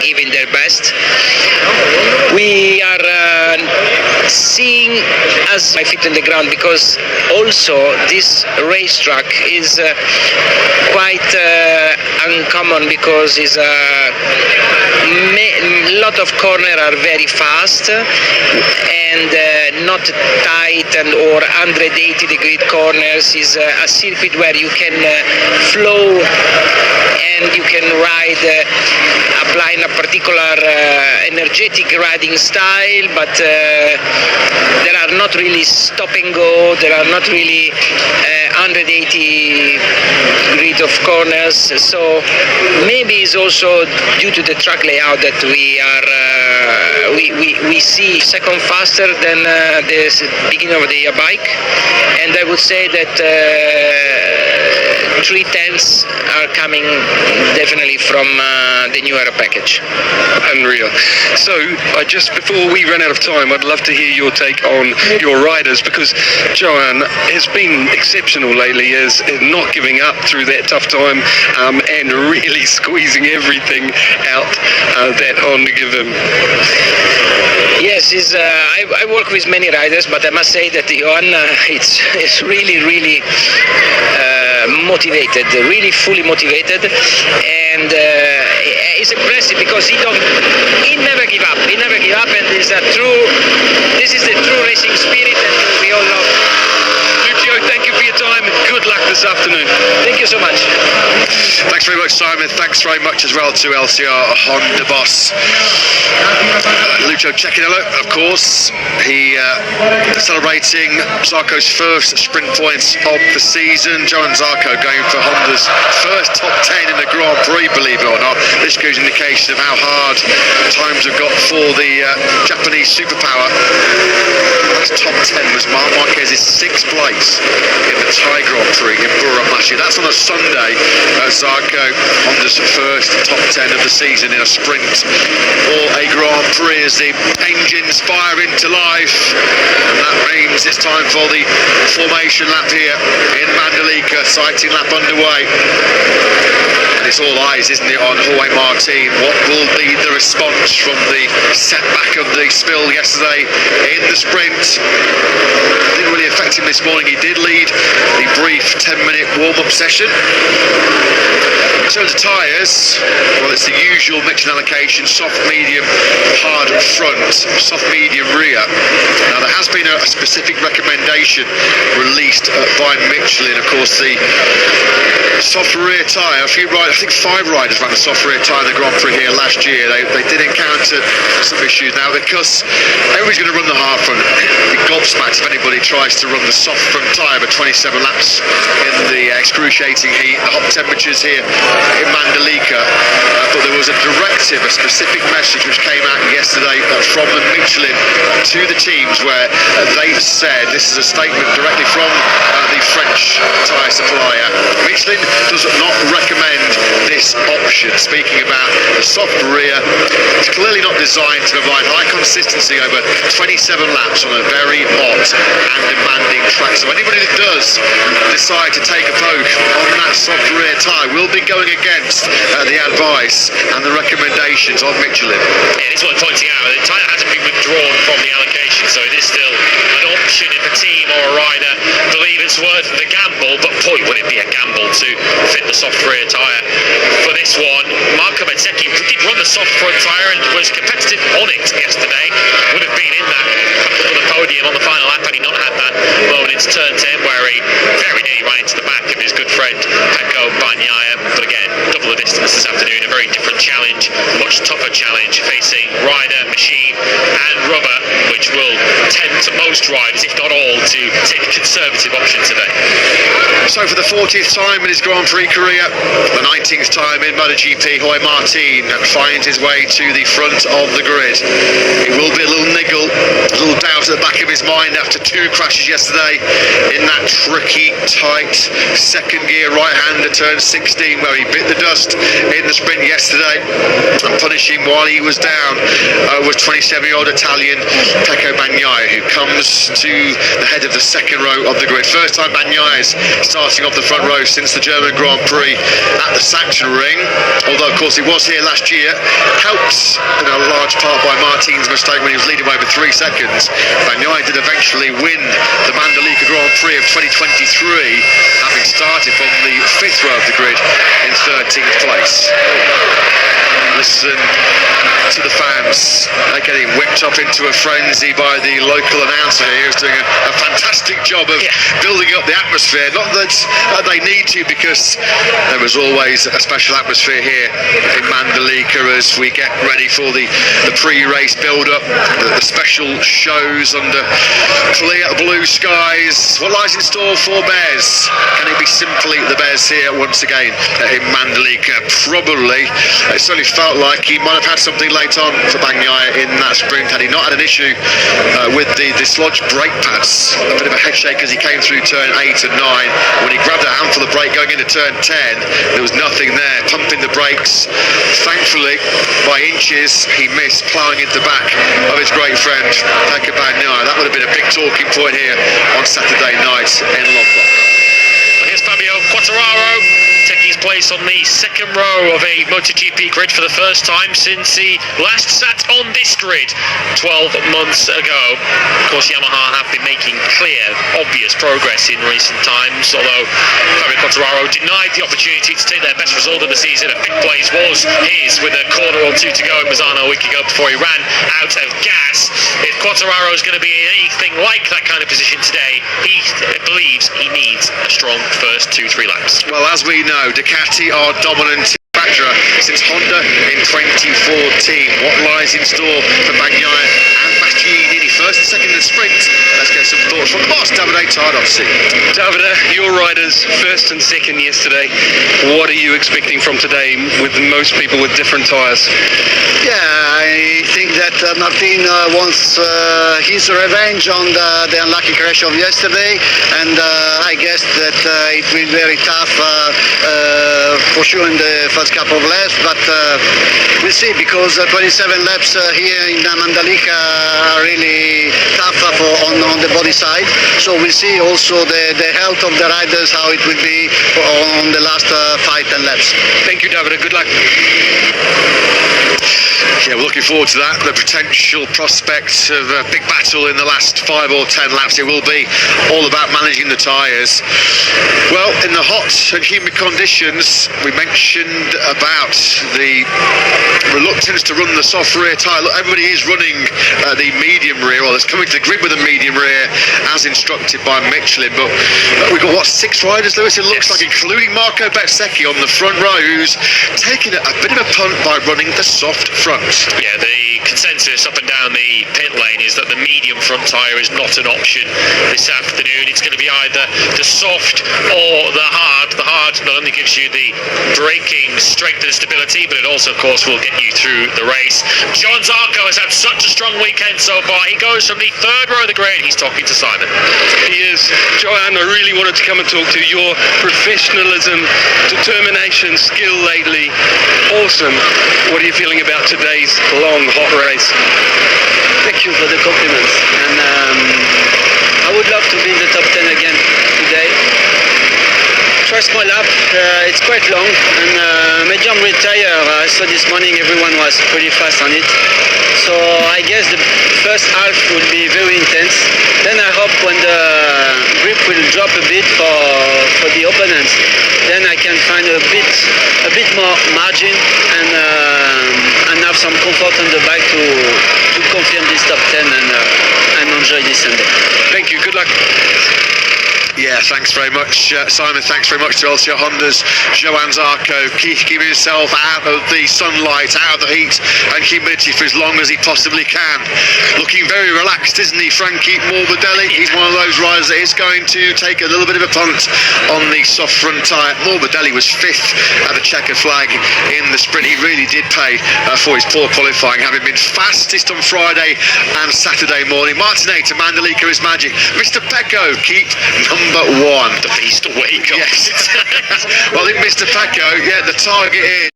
giving their best. We are seeing as my feet on the ground, because also this racetrack is quite uncommon, because it's a lot of corners are very fast and not tight and or 180-degree corners. Is a circuit where you can flow and you can ride applying a particular energetic riding style, but there are not really stop and go, there are not really 180 degrees of corners, so maybe it's also due to the track layout that we are we see second faster than the beginning of the bike, and I would say that 3/10 are coming definitely from the new aero package. Unreal. So just before we run out of time, I'd love to hear your take on your riders, because Johan has been exceptional lately, is not giving up through that tough time and really squeezing everything out that on to give him. Yes, I work with many riders, but I must say that Johan it's really motivated, really fully motivated, and it's impressive because he never give up. He never give up, and this is the true racing spirit that we all love. Lucio, thank you for your time and good luck this afternoon. Thank you so much. Thanks very much, Simon. Thanks very much as well to LCR Honda boss Lucio Cecchinello, of course. He celebrating Zarco's first sprint points of the season. Johan Zarco going for Honda's first top 10 in the Grand Prix, believe it or not. This gives an indication of how hard times have got for the Japanese superpower. Last top 10 was Marc Marquez's 6th place in the Thai Grand Prix in Burma last year. That's on a Sunday. Zarco, Honda's first top 10 of the season in a sprint or a Grand Prix as the engines fire into life, and that means it's time for the formation lap here in Mandalika. Sighting lap underway, and it's all eyes, isn't it, on Jorge Martin. What will be the response from the setback of the spill yesterday in the sprint? Didn't really affect him this morning. He did lead the brief 10-minute warm-up session. In terms of tyres, well, it's the usual Michelin allocation: soft, medium, hard front, soft, medium rear. Now, there has been a specific recommendation released by Michelin. Of course, the soft rear tyre, I think 5 riders ran the soft rear tyre in the Grand Prix here last year. They did encounter some issues. Now, because everybody's going to run the hard front, the gobsmacked if anybody tries to run the soft front tyre for 27 laps in the excruciating heat, the hot temperatures here in Mandalika. But there was a directive, a specific message which came out yesterday from the Michelin to the teams, where they said, this is a statement directly from the French tyre supplier: Michelin does not recommend this option. Speaking about the soft rear, it's clearly not designed to provide high consistency over 27 laps on a very hot and demanding track. So anybody that does decide to take a poke on that soft rear tyre will be going against the advice and the recommendations of Michelin. Yeah, it's worth pointing out that the tyre hasn't been withdrawn from the allocation, so it is still an option if a team or a rider believe it's worth the gamble. But boy, would it be a gamble to fit the soft rear tyre for this one. Marco Bezzecchi did run the soft front tyre and was competitive on it yesterday. Would have been in that battle for the podium on the final lap had he not had that moment into turn 10 where he very nearly ran into the back of his good friend Pecco Bagnaia. But again, double the distance this afternoon, a very different challenge, much tougher challenge, facing rider, machine and rubber, which will tend to most riders, if not all, to take the conservative option today. So for the 40th time in his Grand Prix career, the 19th time in MotoGP, Jorge Martin finds his way to the front of the grid. It will be a little niggle, a little doubt at the back of his mind after 2 crashes yesterday in that tricky, tight second gear right-hander turn 16, where he bit the dust in the sprint yesterday. And punishing while he was down was 27-year-old Italian Pecco Bagnaia, who comes to the head of the second row of the grid. First time Bagnaia's starting off the front row since the German Grand Prix at the Sachsenring. Although, of course, he was here last year, helped in a large part by Martin's mistake when he was leading by over 3 seconds. Bagnaia did eventually win the Mandalika Grand Prix of 2023, having started from the 5th row of the grid in 13th place. Listen to the fans. They're getting whipped up into a frenzy by the local announcer here, who's doing a fantastic job of building up the atmosphere. Not that they need to, because there was always a special atmosphere here in Mandalika as we get ready for the pre-race build-up, the special shows under clear blue skies. What lies in store for Bears? Can it be simply the Bears here once again in Mandalika? Probably. It certainly felt like he might have had something late on for Bagnaia in that sprint had he not had an issue with the dislodged brake pads. A bit of a head shake as he came through turn 8 and 9. When he grabbed a handful of brake going into turn 10, there was nothing there, pumping the brakes. Thankfully, by inches, he missed, ploughing into the back of his great friend Pecco Bagnaia. That would have been a big talking point here on Saturday night in Lombard. Here's Fabio Quartararo taking his place on the second row of a MotoGP grid for the first time since he last sat on this grid 12 months ago. Of course, Yamaha have been making clear, obvious progress in recent times, although Fabio Quartararo denied the opportunity to take their best result of the season. A fifth place was his with a corner or two to go in Misano a week ago before he ran out of gas. If Quartararo is going to be in anything like that kind of position today, he believes he needs a strong first 2-3 laps. Well, as we know, Ducati are dominant manufacturer since Honda in 2014. What lies in store for Bagnaia and Bastianini? First and second in the sprint. Let's get some thoughts from the boss, Davide Tardozzi. Davide, your riders first and second yesterday. What are you expecting from today with most people with different tyres? Yeah, I think that Martin wants his revenge on the unlucky crash of yesterday, and I guess that it will be very tough for sure in the first couple of laps, but we'll see, because 27 laps here in Mandalika are really tough on the body side, so we'll see also the health of the riders, how it will be on the last 5-10 laps. Thank you, Davide. Good luck. Yeah, we're looking forward to that. The potential prospect of a big battle in the last 5 or 10 laps. It will be all about managing the tyres. Well, in the hot and humid conditions, we mentioned about the reluctance to run the soft rear tyre. Look, everybody is running the medium rear, or it's coming to the grid with a medium rear, as instructed by Michelin. But we've got, what, 6 riders, Lewis? It looks like, including Marco Bezzecchi on the front row, who's taking a bit of a punt by running the soft front. Yeah, the consensus up and down the pit lane is that the medium front tyre is not an option this afternoon. It's going to be either the soft or the hard. The hard not only gives you the braking strength and stability, but it also, of course, will get you through the race. Johann Zarco has had such a strong weekend so far. He goes from the 3rd row of the grid. He's talking to Simon. He is. Johann, I really wanted to come and talk to you. Your professionalism, determination, skill lately, awesome. What are you feeling about today's long, hot race? Thank you for the compliments, and I would love to be in the top 10 again today. First small lap, it's quite long, and medium rear tire, I saw this morning everyone was pretty fast on it, so I guess the first half will be very intense. Then I hope when the grip will drop a bit for the opponents, then I can find a bit more margin and have some comfort on the bike to confirm this top 10 and enjoy this Sunday. Thank you. Good luck. Yeah, thanks very much, Simon. Thanks very much to LCR Honda's Johann Zarco. Keeping himself out of the sunlight, out of the heat and humidity for as long as he possibly can. Looking very relaxed, isn't he, Frankie Morbidelli? He's one of those riders that is going to take a little bit of a punt on the soft front tyre. Morbidelli was 5th at the checkered flag in the sprint. He really did pay for his poor qualifying, having been fastest on Friday and Saturday morning. Martinez to Mandalika is magic. Mr. Pecco, keep number 1. The beast awake. Yes. Well, I think Mr. Pecco, yeah, the target is